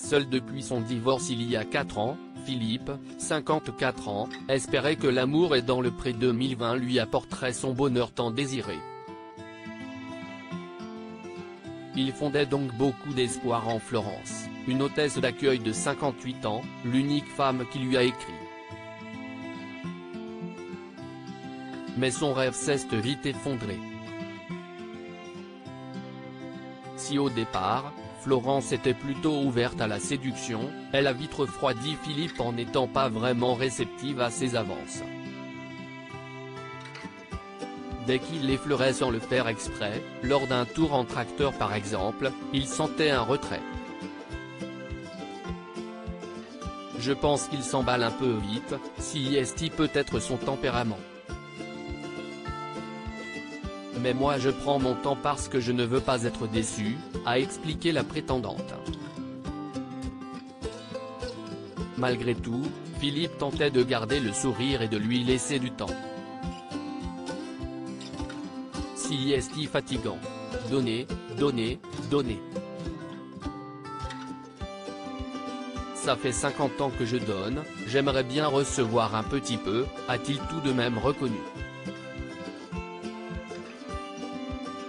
Seul depuis son divorce il y a 4 ans, Philippe, 54 ans, espérait que l'amour et dans le pré 2020 lui apporterait son bonheur tant désiré. Il fondait donc beaucoup d'espoir en Florence, une hôtesse d'accueil de 58 ans, l'unique femme qui lui a écrit. Mais son rêve s'est vite effondré. Si au départ, Florence était plutôt ouverte à la séduction, elle a vite refroidi Philippe en n'étant pas vraiment réceptive à ses avances. Dès qu'il l'effleurait sans le faire exprès, lors d'un tour en tracteur par exemple, il sentait un retrait. Je pense qu'il s'emballe un peu vite, si est peut-être son tempérament. Mais moi je prends mon temps parce que je ne veux pas être déçu, a expliqué la prétendante. Malgré tout, Philippe tentait de garder le sourire et de lui laisser du temps. Si est fatigant. Donner, donner, donner. Ça fait 50 ans que je donne, j'aimerais bien recevoir un petit peu, a-t-il tout de même reconnu.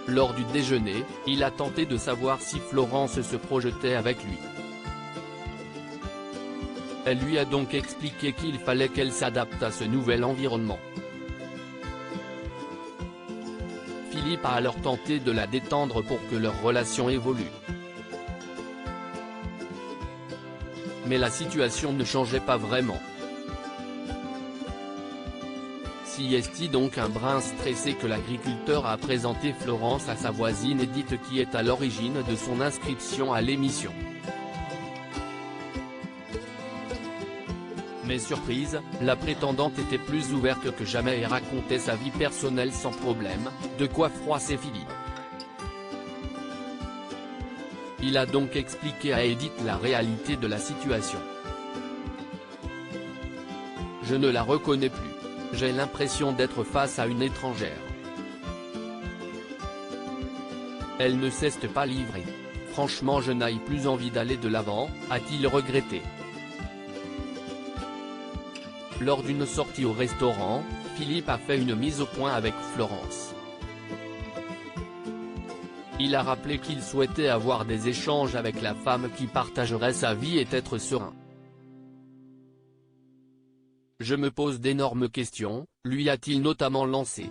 Lors du déjeuner, il a tenté de savoir si Florence se projetait avec lui. Elle lui a donc expliqué qu'il fallait qu'elle s'adapte à ce nouvel environnement. Philippe a alors tenté de la détendre pour que leur relation évolue. Mais la situation ne changeait pas vraiment. Si est donc un brin stressé que l'agriculteur a présenté Florence à sa voisine Edith qui est à l'origine de son inscription à l'émission. Mais surprise, la prétendante était plus ouverte que jamais et racontait sa vie personnelle sans problème, de quoi froisser Philippe. Il a donc expliqué à Edith la réalité de la situation. Je ne la reconnais plus. J'ai l'impression d'être face à une étrangère. Elle ne s'est pas livrée. Franchement je n'ai plus envie d'aller de l'avant, a-t-il regretté. Lors d'une sortie au restaurant, Philippe a fait une mise au point avec Florence. Il a rappelé qu'il souhaitait avoir des échanges avec la femme qui partagerait sa vie et être serein. Je me pose d'énormes questions, lui a-t-il notamment lancé.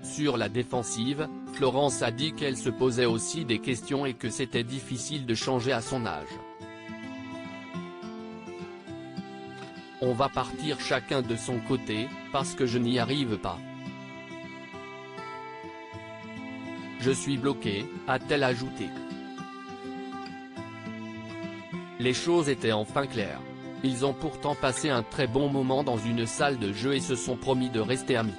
Sur la défensive, Florence a dit qu'elle se posait aussi des questions et que c'était difficile de changer à son âge. On va partir chacun de son côté, parce que je n'y arrive pas. Je suis bloquée, a-t-elle ajouté. Les choses étaient enfin claires. Ils ont pourtant passé un très bon moment dans une salle de jeu et se sont promis de rester amis.